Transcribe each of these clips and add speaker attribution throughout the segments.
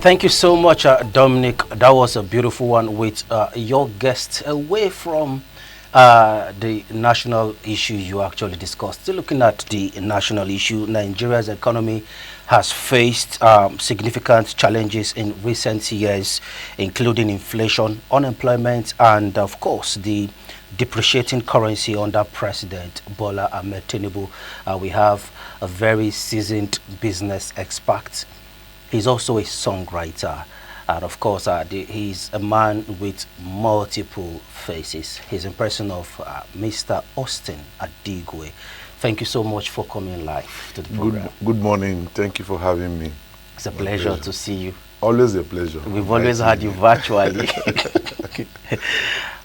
Speaker 1: Thank you so much, Dominic. That was a beautiful one with your guest away from the national issue you actually discussed. Still looking at the national issue, Nigeria's economy has faced significant challenges in recent years, including inflation, unemployment, and of course the depreciating currency under President Bola Ahmed Tinubu. We have a very seasoned business expert. He's also a songwriter. And of course, he's a man with multiple faces. He's in person of Mr. Austin Adigwe. Thank you so much for coming live to the program.
Speaker 2: Good morning. Thank you for having me.
Speaker 1: It's a pleasure to see you.
Speaker 2: Always a pleasure.
Speaker 1: We've always had you virtually.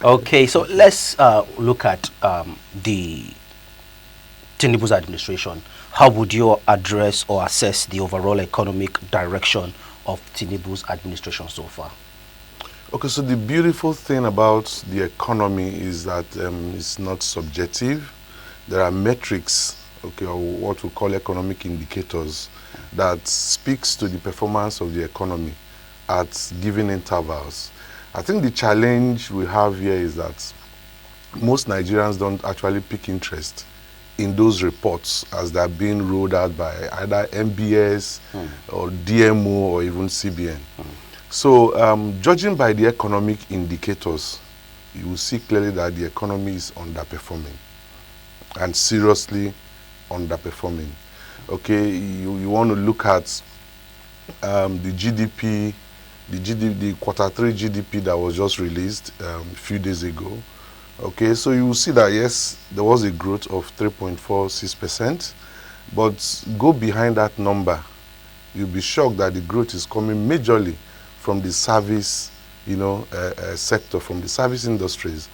Speaker 1: Okay, so let's look at the Tinubu's administration. How would you address or assess the overall economic direction of Tinubu's administration so far?
Speaker 2: Okay, so the beautiful thing about the economy is that it's not subjective. There are metrics, okay, or what we call economic indicators that speaks to the performance of the economy at given intervals. I think the challenge we have here is that most Nigerians don't actually pick interest in those reports as they're being rolled out by either MBS or DMO or even CBN. So judging by the economic indicators, you will see clearly that the economy is underperforming and seriously underperforming. Okay, you want to look at the GDP, the quarter 3 GDP that was just released a few days ago. Okay, so you will see that yes, there was a growth of 3.46%, but go behind that number, you'll be shocked that the growth is coming majorly from the service, sector, from the service industries.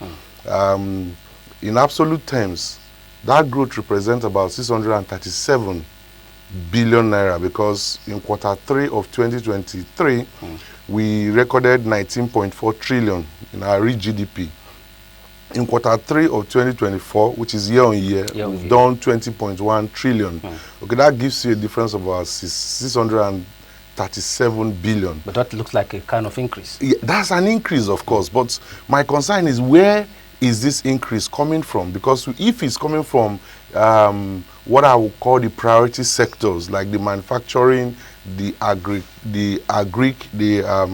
Speaker 2: In absolute terms, that growth represents about 637 billion naira, because in quarter 3 of 2023, we recorded 19.4 trillion in our real GDP. In quarter 3 of 2024, which is year on year, we've done 20.1 trillion. Okay, that gives you a difference of about 637 billion.
Speaker 1: But that looks like a kind of increase.
Speaker 2: Yeah, that's an increase, of course. But my concern is, where is this increase coming from? Because if it's coming from what I would call the priority sectors, like the manufacturing, the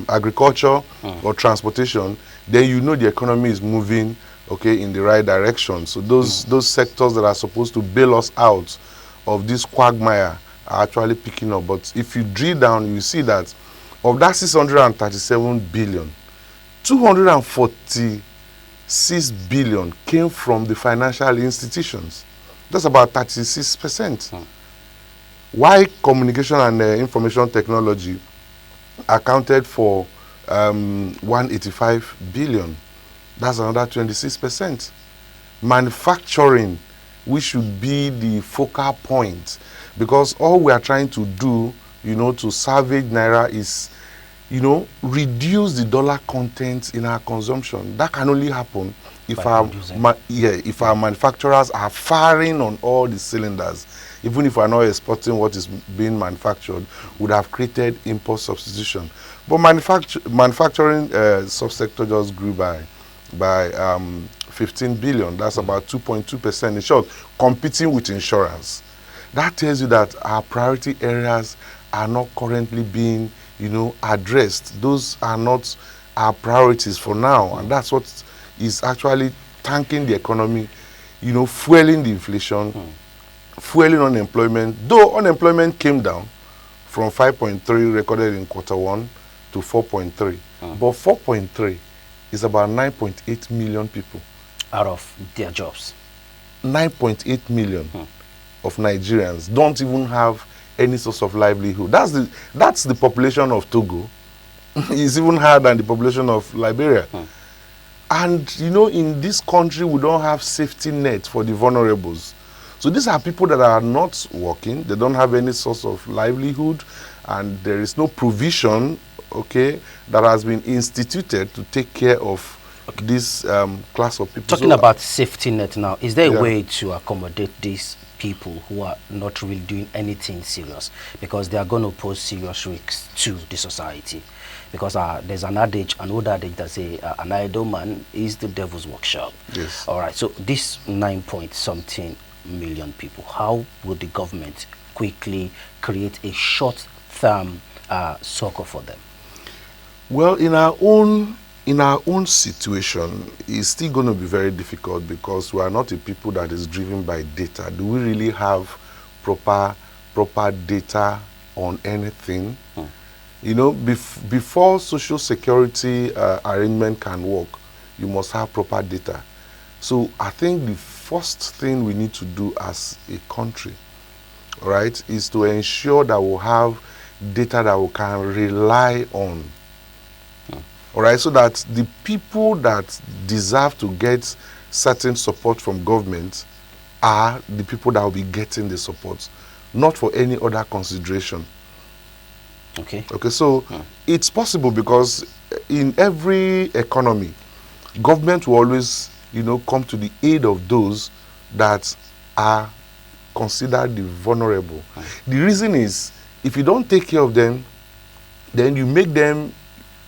Speaker 2: agriculture or transportation, then you know the economy is moving, okay, in the right direction. So those sectors that are supposed to bail us out of this quagmire are actually picking up. But if you drill down, you see that of that 637 billion, 246 billion came from the financial institutions. That's about 36%. Why communication and information technology accounted for 185 billion. That's another 26%. Manufacturing, which should be the focal point, because all we are trying to do, to salvage naira is, reduce the dollar content in our consumption. That can only happen if our manufacturers are firing on all the cylinders. Even if we're not exporting what is being manufactured, would have created import substitution. But manufacturing subsector just grew by 15 billion. That's about 2.2%. In short, competing with insurance. That tells you that our priority areas are not currently being, addressed. Those are not our priorities for now, and that's what is actually tanking the economy, fueling the inflation, fueling unemployment. Though unemployment came down from 5.3 recorded in quarter 1 to 4.3, but 4.3 is about 9.8 million people
Speaker 1: out of their jobs.
Speaker 2: 9.8 million of Nigerians don't even have any source of livelihood. That's the population of Togo. It's even higher than the population of Liberia. And in this country, we don't have safety net for the vulnerables. So these are people that are not working, they don't have any source of livelihood, and there is no provision, okay, that has been instituted to take care of this class of people.
Speaker 1: Talking about safety net now, is there a way to accommodate these people who are not really doing anything serious, because they are going to pose serious risks to the society. Because there's an adage, an old adage that say an idle man is the devil's workshop.
Speaker 2: Yes.
Speaker 1: All right, so this 9 point something million people, how would the government quickly create a short-term succor for them?
Speaker 2: Well, in our own situation, it's still going to be very difficult because we are not a people that is driven by data. Do we really have proper data on anything? You know, before social security arrangement can work, you must have proper data. So I think the first thing we need to do as a country, right, is to ensure that we have data that we can rely on. All right, so that the people that deserve to get certain support from government are the people that will be getting the support, not for any other consideration.
Speaker 1: Okay.
Speaker 2: Okay, so it's possible because in every economy, government will always, you know, come to the aid of those that are considered the vulnerable. The reason is, if you don't take care of them, then you make them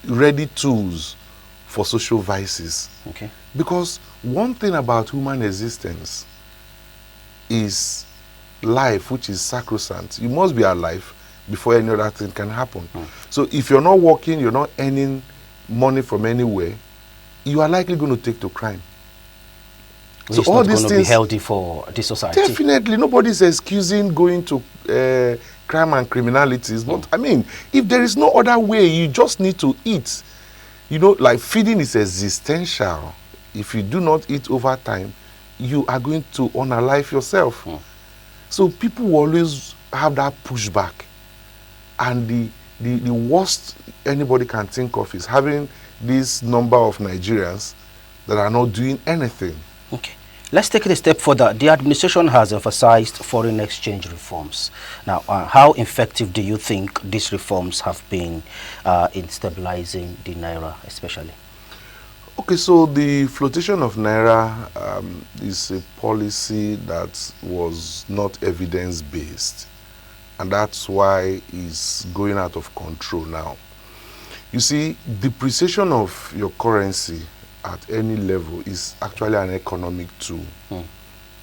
Speaker 2: ready tools for social vices.
Speaker 1: Okay.
Speaker 2: Because one thing about human existence is life, which is sacrosanct. You must be alive before any other thing can happen. So if you're not working, you're not earning money from anywhere, you are likely going to take to crime.
Speaker 1: Which
Speaker 2: so
Speaker 1: is
Speaker 2: all
Speaker 1: not
Speaker 2: these
Speaker 1: going to be
Speaker 2: things,
Speaker 1: healthy for the society.
Speaker 2: definitely, nobody's excusing going to crime and criminalities. But I mean, if there is no other way, you just need to eat. You know, like feeding is existential. If you do not eat over time, you are going to unalive yourself. So people will always have that pushback. And the worst anybody can think of is having this number of Nigerians that are not doing anything.
Speaker 1: Okay. Let's take it a step further. The administration has emphasized foreign exchange reforms. Now, how effective do you think these reforms have been in stabilizing the Naira, especially?
Speaker 2: Okay, so the flotation of Naira is a policy that was not evidence-based. And that's why it's going out of control now. You see, depreciation of your currency at any level is actually an economic tool.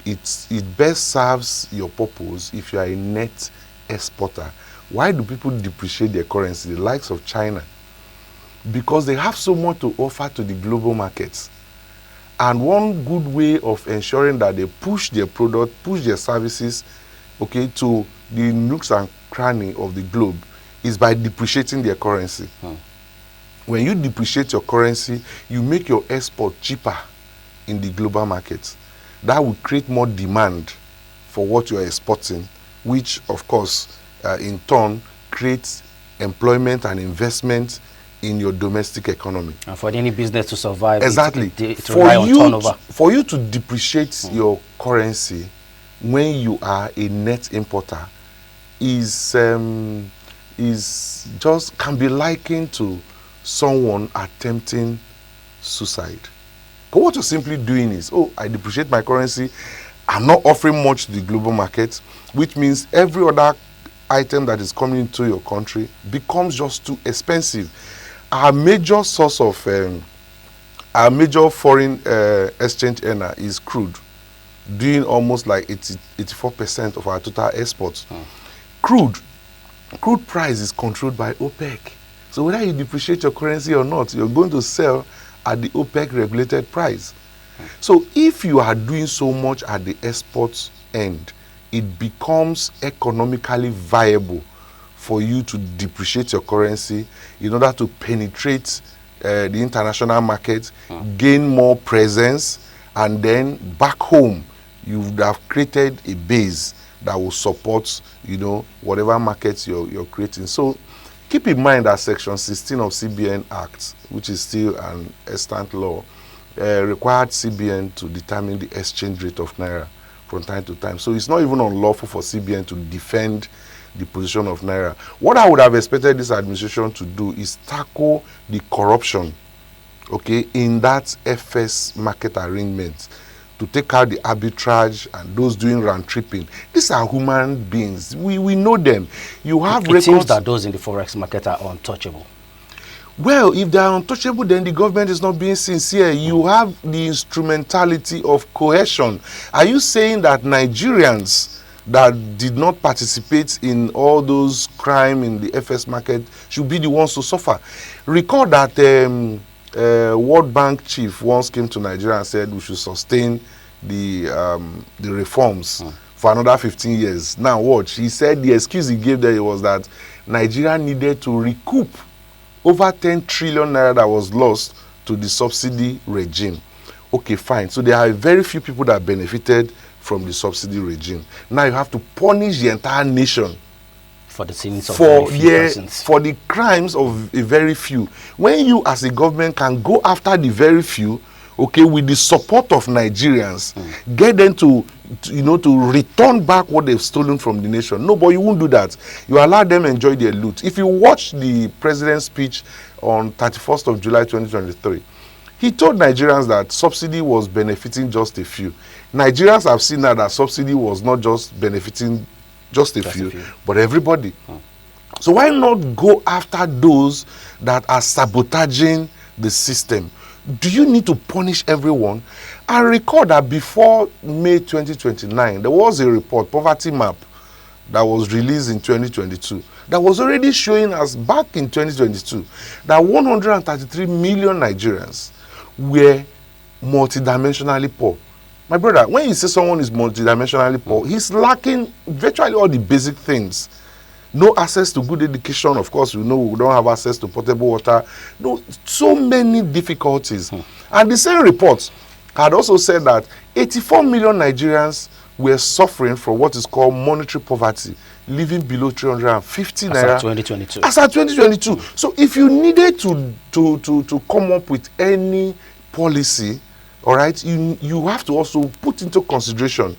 Speaker 2: It best serves your purpose if you are a net exporter. Why do people depreciate their currency, the likes of China? Because they have so much to offer to the global markets. And one good way of ensuring that they push their product, push their services, okay, to the nooks and cranny of the globe is by depreciating their currency. When you depreciate your currency, you make your export cheaper in the global markets. That will create more demand for what you are exporting, which of course in turn creates employment and investment in your domestic economy.
Speaker 1: And for any business to survive,
Speaker 2: exactly.
Speaker 1: it rely on turnover.
Speaker 2: For you to depreciate your currency when you are a net importer is just can be likened to someone attempting suicide. But what you're simply doing is, oh, I depreciate my currency, I'm not offering much to the global market, which means every other item that is coming into your country becomes just too expensive. Our major source of our major foreign exchange earner is crude, doing almost like 84% of our total exports. Crude price is controlled by OPEC. So whether you depreciate your currency or not, you're going to sell at the OPEC regulated price. So if you are doing so much at the export end, it becomes economically viable for you to depreciate your currency in order to penetrate the international market, gain more presence, and then back home you would have created a base that will support, you know, whatever markets you're creating. So keep in mind that Section 16 of CBN Act, which is still an extant law, required CBN to determine the exchange rate of Naira from time to time. So it's not even unlawful for CBN to defend the position of Naira. What I would have expected this administration to do is tackle the corruption, okay, in that FS market arrangement, to take out the arbitrage and those doing round tripping. These are human beings. We know them. You have
Speaker 1: It
Speaker 2: records.
Speaker 1: seems that those in the forex market are untouchable.
Speaker 2: Well, if they are untouchable, then the government is not being sincere. You have the instrumentality of coercion. Are you saying that Nigerians that did not participate in all those crime in the FS market should be the ones to suffer? Recall that World Bank chief once came to Nigeria and said we should sustain the reforms for another 15 years. Now watch, he said the excuse he gave there was that Nigeria needed to recoup over 10 trillion naira that was lost to the subsidy regime. Okay, fine. So there are very few people that benefited from the subsidy regime. Now you have to punish the entire nation
Speaker 1: for the sins of very few persons.
Speaker 2: For the crimes of a very few. When you as a government can go after the very few, okay, with the support of Nigerians, get them to return back what they've stolen from the nation. No, but you won't do that. You allow them enjoy their loot. If you watch the president's speech on 31st of July 2023, he told Nigerians that subsidy was benefiting just a few. Nigerians have seen now that subsidy was not just benefiting just a few, but everybody. So why not go after those that are sabotaging the system? Do you need to punish everyone? I recall that before May 2029, there was a report, Poverty Map, that was released in 2022, that was already showing us back in 2022 that 133 million Nigerians were multidimensionally poor. My brother, when you say someone is multidimensionally poor, he's lacking virtually all the basic things. No access to good education. Of course, we know we don't have access to potable water. No, so many difficulties. And the same report had also said that 84 million Nigerians were suffering from what is called monetary poverty, living below 350 naira.
Speaker 1: As at 2022.
Speaker 2: As at 2022. So if you needed to come up with any policy, all right, you have to also put into consideration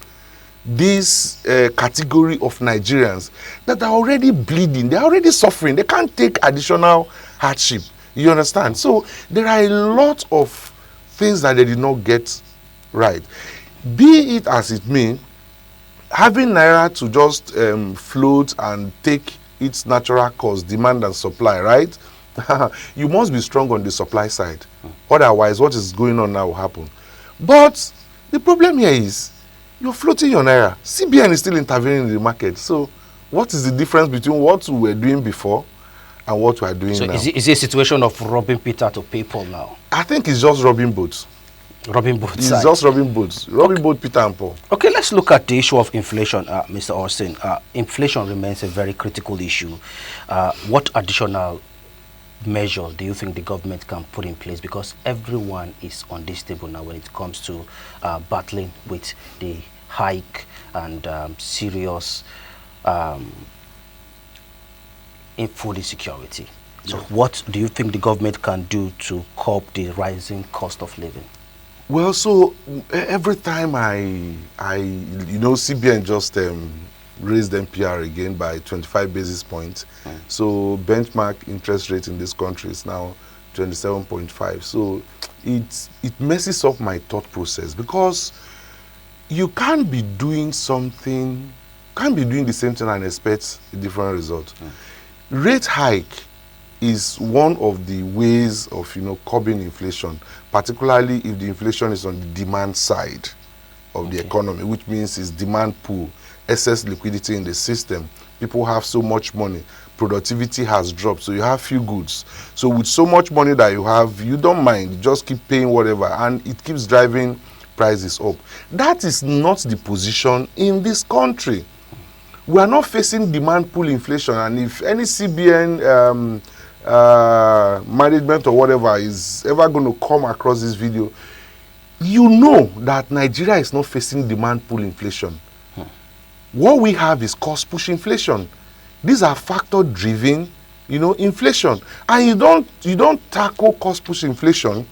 Speaker 2: this category of Nigerians that are already bleeding, they're already suffering, they can't take additional hardship. You understand? So there are a lot of things that they did not get right. Be it as it may, having naira to just float and take its natural course, demand and supply, right? You must be strong on the supply side. Otherwise, what is going on now will happen. But the problem here is you're floating your naira. CBN is still intervening in the market. So what is the difference between what we were doing before and what we are doing now?
Speaker 1: So is it a situation of robbing Peter to pay Paul now?
Speaker 2: I think it's just robbing boats.
Speaker 1: Robbing boats.
Speaker 2: It's just robbing boats. Robbing boat Peter and Paul.
Speaker 1: Okay, let's look at the issue of inflation, Mr. Austin. Inflation remains a very critical issue. What additional measure do you think the government can put in place? Because everyone is on this table now when it comes to battling with the hike and serious in food insecurity. So what do you think the government can do to curb the rising cost of living?
Speaker 2: Well, so every time CBN just raised MPR again by 25 basis points. So benchmark interest rate in this country is now 27.5. So it messes up my thought process, because you can't be doing something, can't be doing the same thing and expect a different result. Rate hike is one of the ways of curbing inflation, particularly if the inflation is on the demand side of the economy, which means it's demand pool, excess liquidity in the system. People have so much money, productivity has dropped, so you have few goods. So with so much money that you have, you don't mind, you just keep paying whatever, and it keeps driving prices up. That is not the position in this country. We are not facing demand pool inflation, and if any CBN management or whatever is ever going to come across this video, you know that Nigeria is not facing demand pool inflation. What we have is cost push inflation. These are factor driven, inflation. And you don't tackle cost push inflation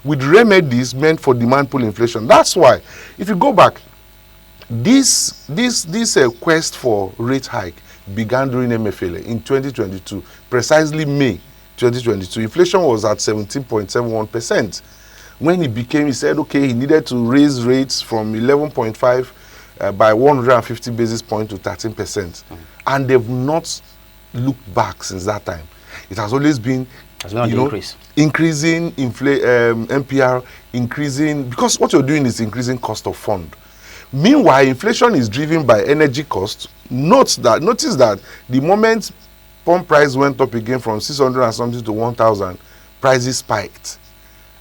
Speaker 2: with remedies meant for demand pull inflation. That's why, if you go back, this quest for rate hike began during MFLA in 2022, precisely May 2022. Inflation was at 17.71%. When he said, okay, he needed to raise rates from 11.5 by 150 basis points to 13%. And they've not looked back since that time. It has always been, increasing MPR, increasing, because what you're doing is increasing cost of fund. Meanwhile, inflation is driven by energy costs. Notice that the moment pump price went up again from 600 and something to 1,000, prices spiked.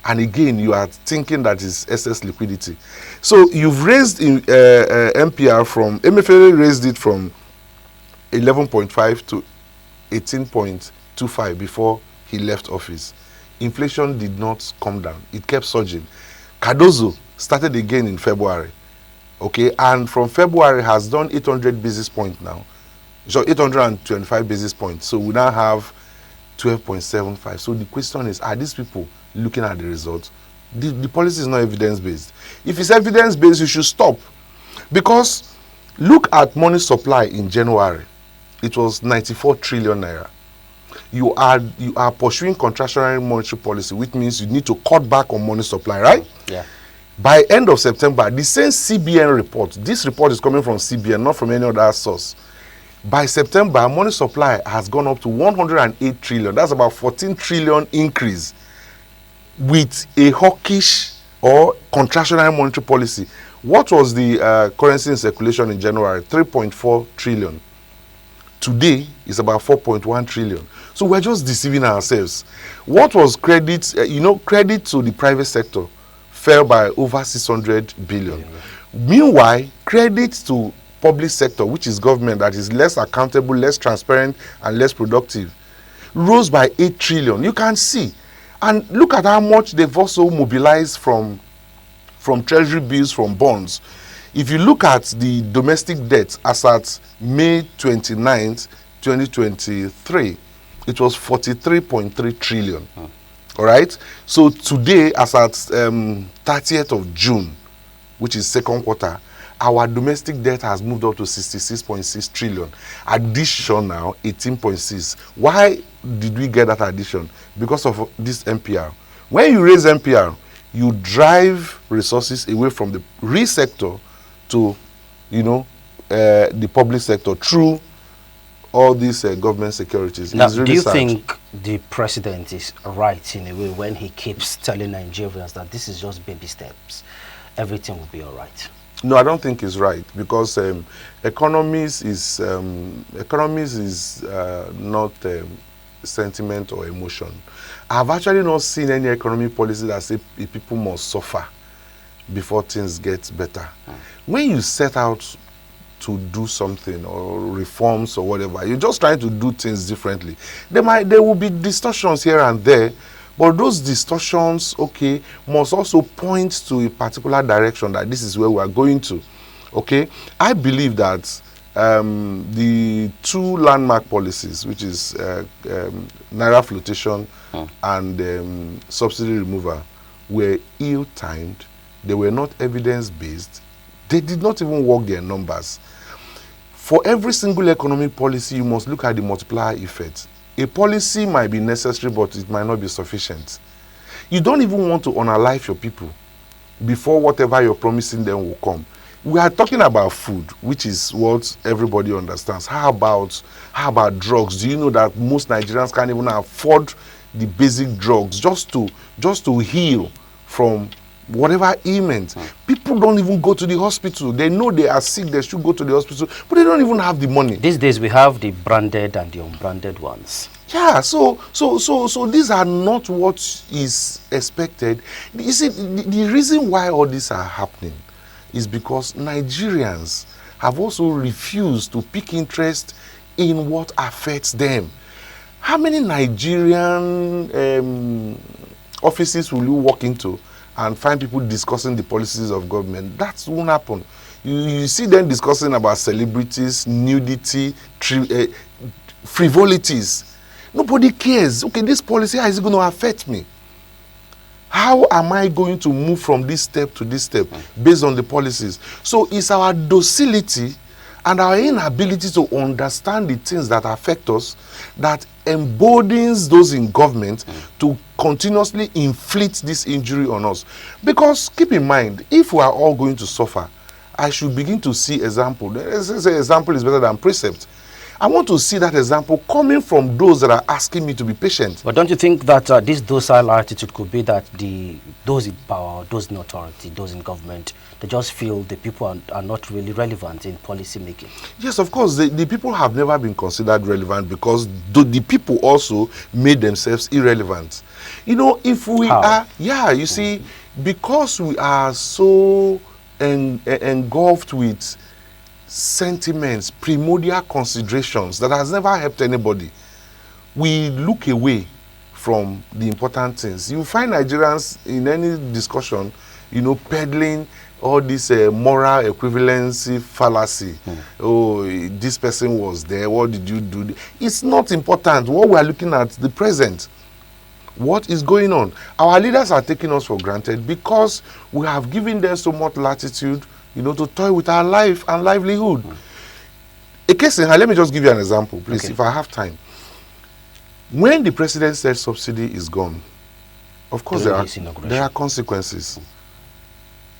Speaker 2: And again, you are thinking that is excess liquidity. So you've raised MPR from, MFA raised it from 11.5 to 18.25 before he left office. Inflation did not come down. It kept surging. Cardozo started again in February. Okay, and from February has done 800 basis points now. So 825 basis points. So we now have 12.75. So the question is, are these people looking at the results? The policy is not evidence-based. If it's evidence-based, you should stop. Because look at money supply in January. It was 94 trillion naira. You are pursuing contractionary monetary policy, which means you need to cut back on money supply, right?
Speaker 1: Yeah.
Speaker 2: By end of September, the same CBN report, this report is coming from CBN, not from any other source. By September, money supply has gone up to 108 trillion. That's about 14 trillion increase with a hawkish or contractionary monetary policy. What was the currency in circulation in January? 3.4 trillion. Today is about 4.1 trillion. So we're just deceiving ourselves. What was credit? Credit to the private sector fell by over 600 billion. Meanwhile, credit to public sector, which is government that is less accountable, less transparent, and less productive, rose by 8 trillion. You can see. And look at how much they've also mobilized from treasury bills, from bonds. If you look at the domestic debt as at May 29th, 2023, it was 43.3 trillion. All right. So today, as at 30th of June, which is second quarter, our domestic debt has moved up to 66.6 trillion. Addition now 18.6. Why did we get that addition? Because of this MPR. When you raise MPR, you drive resources away from the real sector to, the public sector through all these government securities.
Speaker 1: Now,
Speaker 2: really
Speaker 1: do you
Speaker 2: sad.
Speaker 1: think the president is right in a way when he keeps telling Nigerians that this is just baby steps, everything will be all right?
Speaker 2: No, I don't think it's right, because economies is not sentiment or emotion. I've actually not seen any economic policy that say people must suffer before things get better. When you set out to do something or reforms or whatever, you're just trying to do things differently. There will be distortions here and there, but those distortions, okay, must also point to a particular direction that this is where we are going to. Okay, I believe that the two landmark policies, which is naira flotation and subsidy removal, were ill-timed. They were not evidence-based. They did not even work their numbers. For every single economic policy, you must look at the multiplier effect. A policy might be necessary, but it might not be sufficient. You don't even want to unalive your people before whatever you're promising them will come. We are talking about food, which is what everybody understands. How about drugs? Do you know that most Nigerians can't even afford the basic drugs just to heal from whatever ailment? People don't even go to the hospital. They know they are sick, they should go to the hospital, but they don't even have the money.
Speaker 1: These days we have the branded and the unbranded ones.
Speaker 2: Yeah, so these are not what is expected. You see, the reason why all these are happening is because Nigerians have also refused to pick interest in what affects them. How many Nigerian offices will you walk into and find people discussing the policies of government? That won't happen. You see them discussing about celebrities, nudity, frivolities. Nobody cares. Okay, this policy, how is it going to affect me? How am I going to move from this step to this step based on the policies? So it's our docility and our inability to understand the things that affect us, that emboldens those in government to continuously inflict this injury on us. Because keep in mind, if we are all going to suffer, I should begin to see example. They say example is better than precept. I want to see that example coming from those that are asking me to be patient.
Speaker 1: But don't you think that this docile attitude could be that those in power, those in authority, those in government, they just feel the people are not really relevant in policy making?
Speaker 2: Yes, of course, the people have never been considered relevant because the people also made themselves irrelevant. You know, if we are, you see, because we are so engulfed with sentiments, primordial considerations that has never helped anybody, we look away from the important things. You find Nigerians in any discussion, you know, peddling all this moral equivalency fallacy. Oh, this person was there, what did you do? It's not important. What we are looking at, the present. What is going on? Our leaders are taking us for granted because we have given them so much latitude, you know, to toy with our life and livelihood. A case in hand, let me just give you an example, please, if I have time. When the president said subsidy is gone, of course there are consequences.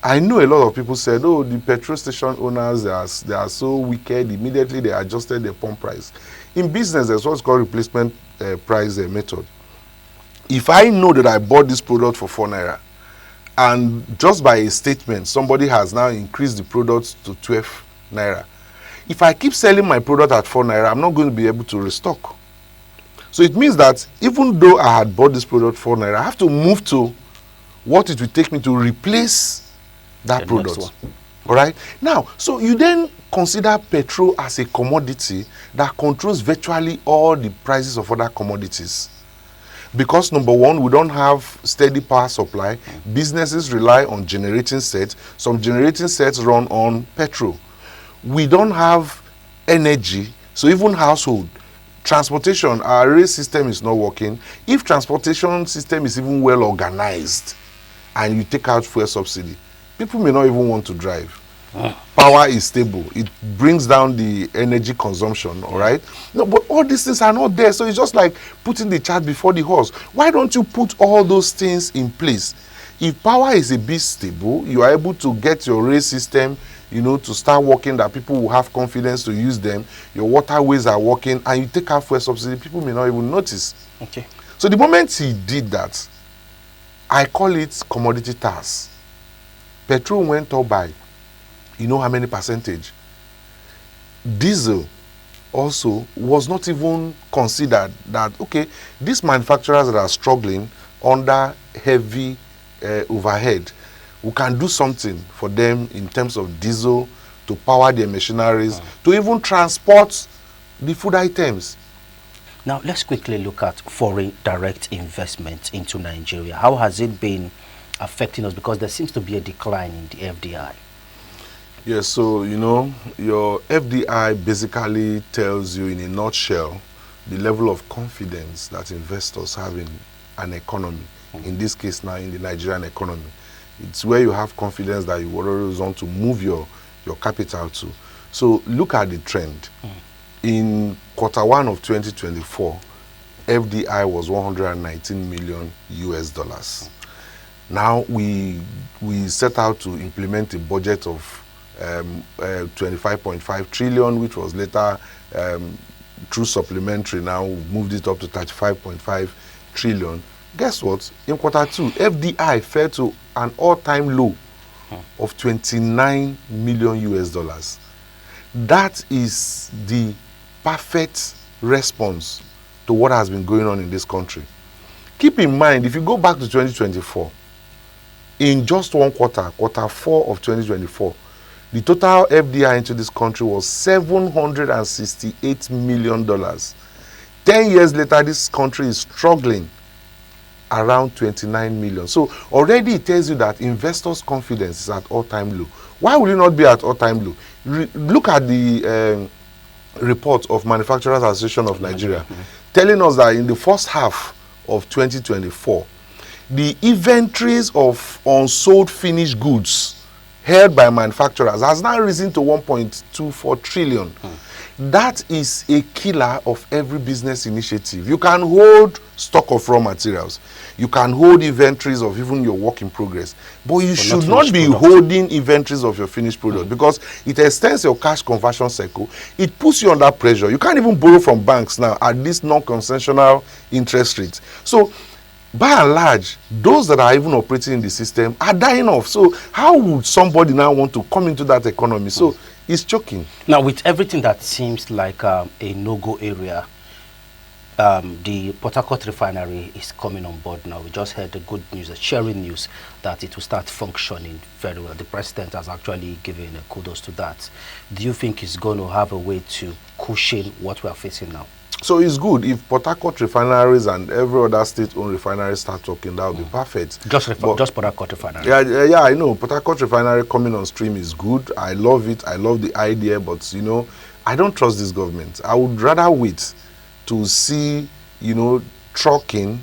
Speaker 2: I know a lot of people said, oh, the petrol station owners, they are so wicked, immediately they adjusted the pump price. In business, there's what's called replacement price method. If I know that I bought this product for 4 naira, and just by a statement, somebody has now increased the product to 12 naira. If I keep selling my product at 4 naira, I'm not going to be able to restock. So it means that even though I had bought this product 4 naira, I have to move to what it will take me to replace that product. All right? Now, so you then consider petrol as a commodity that controls virtually all the prices of other commodities. Because number one, we don't have steady power supply. Businesses rely on generating sets. Some generating sets run on petrol. We don't have energy. So even household, transportation, our rail system is not working. If transportation system is even well organized and you take out fuel subsidy, people may not even want to drive. Power is stable. It brings down the energy consumption, all right? No, but all these things are not there. So it's just like putting the cart before the horse. Why don't you put all those things in place? If power is a bit stable, you are able to get your rail system, you know, to start working, that people will have confidence to use them. Your waterways are working, and you take out fuel subsidy, people may not even notice.
Speaker 1: Okay.
Speaker 2: So the moment he did that, I call it commodity tax. Petrol went up by, you know how many percentage? Diesel also was not even considered that, okay, these manufacturers that are struggling under heavy overhead, we can do something for them in terms of diesel to power their machineries, to even transport the food items.
Speaker 1: Now, let's quickly look at foreign direct investment into Nigeria. How has it been affecting us? Because there seems to be a decline in the FDI.
Speaker 2: Yes, so, you know, your FDI basically tells you in a nutshell the level of confidence that investors have in an economy, in this case now in the Nigerian economy. It's where you have confidence that you always want to move your capital to. So look at the trend. In Q1 of 2024, FDI was 119 million US dollars. Now we set out to implement a budget of 25.5 trillion, which was later through supplementary, now moved it up to 35.5 trillion. Guess what? In Q2, FDI fell to an all-time low of 29 million US dollars. That is the perfect response to what has been going on in this country. Keep in mind, if you go back to 2024, in just one quarter, Q4 of 2024, the total FDI into this country was $768 million. 10 years later, this country is struggling around 29 million. So already it tells you that investors' confidence is at all-time low. Why will it not be at all-time low? Look at the report of Manufacturers Association of Nigeria, telling us that in the first half of 2024, the inventories of unsold finished goods held by manufacturers has now risen to 1.24 trillion. That is a killer of every business initiative. You can hold stock of raw materials. You can hold inventories of even your work in progress. But you should not be holding inventories of your finished product because it extends your cash conversion cycle. It puts you under pressure. You can't even borrow from banks now at this non-concessional interest rates. So by and large, those that are even operating in the system are dying off. So how would somebody now want to come into that economy? So it's choking.
Speaker 1: Now, with everything that seems like a no-go area, the Port Harcourt refinery is coming on board now. We just heard the good news, the cheering news, that it will start functioning very well. The president has actually given kudos to that. Do you think it's going to have a way to cushion what we are facing now?
Speaker 2: So it's good if Port Harcourt refineries and every other state-owned refinery start talking. That would be perfect.
Speaker 1: Just Port Harcourt refinery.
Speaker 2: Yeah, I know. Port Harcourt refinery coming on stream is good. I love it. I love the idea, but you know, I don't trust this government. I would rather wait to see, you know, trucking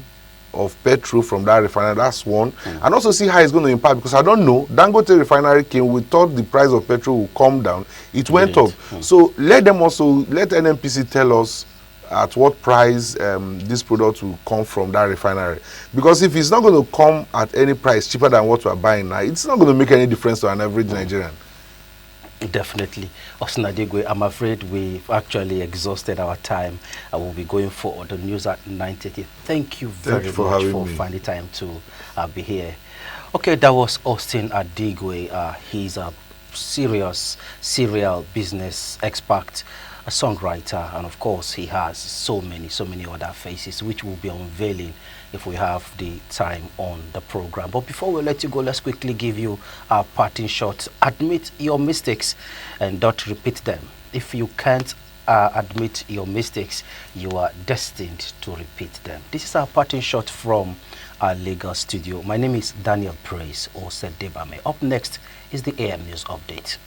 Speaker 2: of petrol from that refinery. That's one, and also see how it's going to impact, because I don't know. Dangote refinery came. We thought the price of petrol would come down. It went up. So let NNPC tell us at what price this product will come from that refinery, because if it's not going to come at any price cheaper than what we're buying now, it's not going to make any difference to an average Nigerian.
Speaker 1: Definitely. Austin Adegwe, I'm afraid we've actually exhausted our time. I will be going for the news at 9:30. Thank you very much for finding time to be here. Okay, that was Austin Adegwe. He's a serial business expert, a songwriter, and of course he has so many other faces which we'll be unveiling if we have the time on the program. But before we let you go, let's quickly give you our parting shot. Admit your mistakes and don't repeat them. If you can't admit your mistakes, you are destined to repeat them. This is our parting shot from our Lagos studio. My name is Daniel Praise or Sedebame. Up next is the AM News Update.